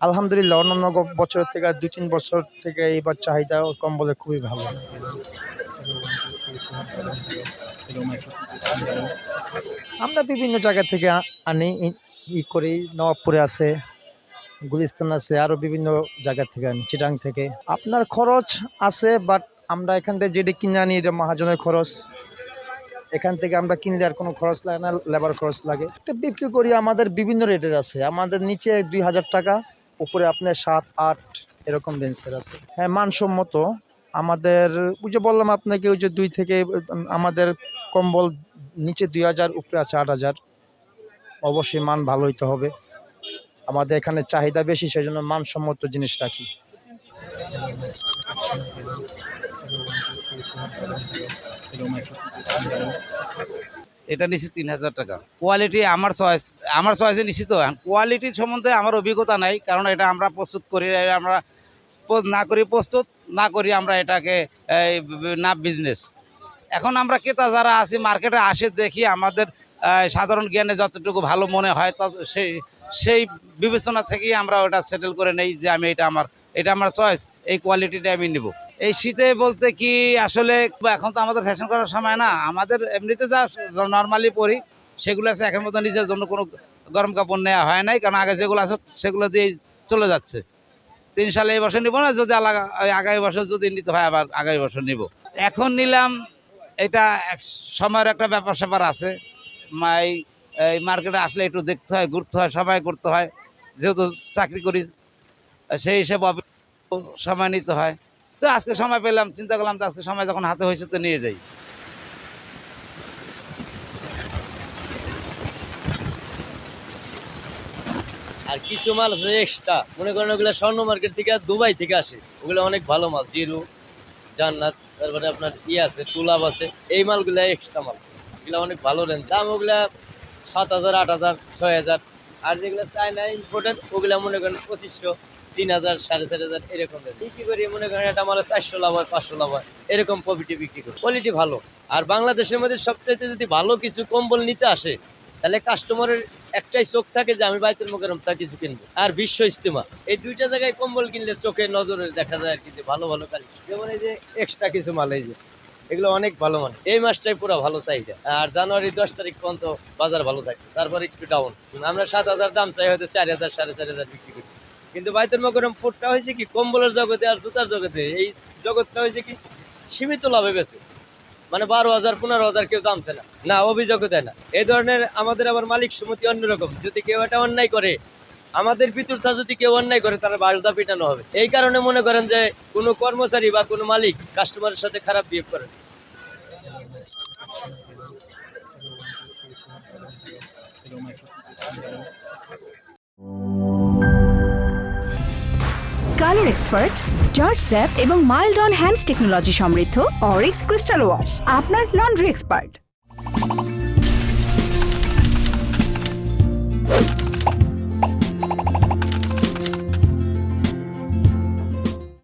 আলহামদুলিল্লাহ অন্যান্য বছর থেকে ২-৩ বছর থেকে এবার চাহিদা কম্বলে খুবই ভালো। আমরা বিভিন্ন জায়গা থেকে আনি করি। নবাবপুরে আছে, গুলিস্তান আছে, আরও বিভিন্ন জায়গা থেকে আনি, চিটাং থেকে। আপনার খরচ আছে, বাট আমরা এখান থেকে যেটা কিনে আনি এটা মহাজনের খরচ। এখান থেকে আমরা কিনলে আর কোনো খরচ লাগে না, লেবার খরচ লাগে। এটা বিক্রি করি আমাদের বিভিন্ন রেটের আছে। আমাদের নিচে ২,০০০ টাকা, উপরে আপনার ৭-৮ এরকম রেঞ্জের আছে। হ্যাঁ, মানসম্মত। আমাদের ওই যে বললাম আপনাকে, ওই যে ২ থেকে আমাদের কম্বল নিচে ২,০০০, উপরে আছে ৮,০০০। অবশ্যই মান ভালো হইতে হবে। আমাদের এখানে চাহিদা বেশি, সেই জন্য মানসম্মত জিনিস রাখি। এটা নিচ্ছি ৩,০০০ টাকা। কোয়ালিটি আমার চয়েসে নিচ্ছি। তো কোয়ালিটির সম্বন্ধে আমার অভিজ্ঞতা নাই, কারণ এটা আমরা প্রস্তুত করি, আমরা প্রস্তুত না করি আমরা এটাকে না বিজনেস। এখন আমরা ক্রেতা যারা আছি মার্কেটে আসে দেখি, আমাদের সাধারণ জ্ঞানে যতটুকু ভালো মনে হয় সেই বিবেচনা থেকেই আমরা ওটা সেটেল করে নেই যে আমি এটা আমার চয়েস, এই কোয়ালিটিটা আমি নেব। এই শীতে বলতে কি, আসলে এখন তো আমাদের ফ্যাশন করার সময় না, আমাদের এমনিতে যা নর্মালি পরি সেগুলো আছে। এখন মতো নিজের জন্য কোনো গরম কাপড় নেওয়া হয় নাই, কারণ আগে যেগুলো আছে সেগুলো দিয়েই চলে যাচ্ছে। ৩ সালে এই বছর নিব না, যদি আগামী বছর যদি নিতে হয় আবার আগামী বছর নিব। এখন নিলাম, এটা সময়ের একটা ব্যাপার স্যাপার আছে। এই মার্কেটে আসলে একটু দেখতে হয়, ঘুরতে হয়, সময় করতে হয়। যেহেতু চাকরি করি সেই হিসেবে সময় নিতে হয়। তো আজকে সময় পেলাম, চিন্তা করলাম তো আজকে সময় যখন হাতে হয়েছে তো নিয়ে যাই। আর কিছু মাল আছে এক্সট্রা, মনে করেন ওগুলো স্বর্ণ মার্কেট থেকে, দুবাই থেকে আসে, ওগুলো অনেক ভালো মাল। জিরো, জান্নাত, তারপরে আপনার আছে, তুলাব আছে, এই মালগুলো এক্সট্রা মাল, এগুলো অনেক ভালো রেঞ্জ। দাম ওগুলা ৭,০০০, ৮,০০০, ৬,০০০। আর যেগুলো চায়না ইম্পোর্টেড ওগুলা মনে করেন ২৫০০, ৩,০০০, ৪,৫০০ এরকম রেঞ্জ বিক্রি করি। মনে করেন এটা আমার ৪০০ লাভ হয়, ৫০০ লাভ হয়, এরকম প্রফিটে বিক্রি করি। কোয়ালিটি ভালো। আর বাংলাদেশের মধ্যে সবচাইতে যদি ভালো কিছু কম্বল নিতে আসে, তাহলে কাস্টমারের একটাই চোখ থাকে যে আমি বাইতুল মোকাররম তা কিছু কিনবো, আর বিশ্ব ইজতেমা, এই দুইটা জায়গায় কম্বল কিনলে চোখে নজরে দেখা যায় আর কি যে ভালো ভালো কালেকশন। যেমন এই যে এক্সট্রা কিছু মাল, এই যে এগুলো অনেক ভালো মানে, এই মাসটাই পুরো ভালো চাহিদা। আর জানুয়ারি 10 তারিখ পর্যন্ত বাজার ভালো থাকে, তারপরে একটু ডাউন। আমরা ৭,০০০ দাম চাই, হয়তো ৪,০০০, ৪,৫০০ বিক্রি করি। কিন্তু বাইতুল মোকাররম ফুডটা হয়েছে কি, কম্বলের জগতে আর জুতার জগতে, এই জগৎটা হয়েছে কি সীমিত লাভে বেছে, মানে ১২,০০০, ১৫,০০০ কেউ দামছে না, অভিযোগও দেয় না। এই ধরনের আমাদের আবার মালিক সমিতি অন্যরকম। যদি কেউ এটা অন্যায় করে, আমাদের ভিতরটা যদি কেউ অন্যায় করে, তারা বাসদা পিটানো হবে। এই কারণে মনে করেন যে কোনো কর্মচারী বা কোনো মালিক কাস্টমারের সাথে খারাপ বিহেভ করে। কালার এক্সপার্ট, জর্জ স্যাপ এবং মাইল্ড অন হ্যান্ডস টেকনোলজি সমৃদ্ধ অরিক্স ক্রিস্টাল ওয়াশ আপনার লন্ড্রি এক্সপার্ট।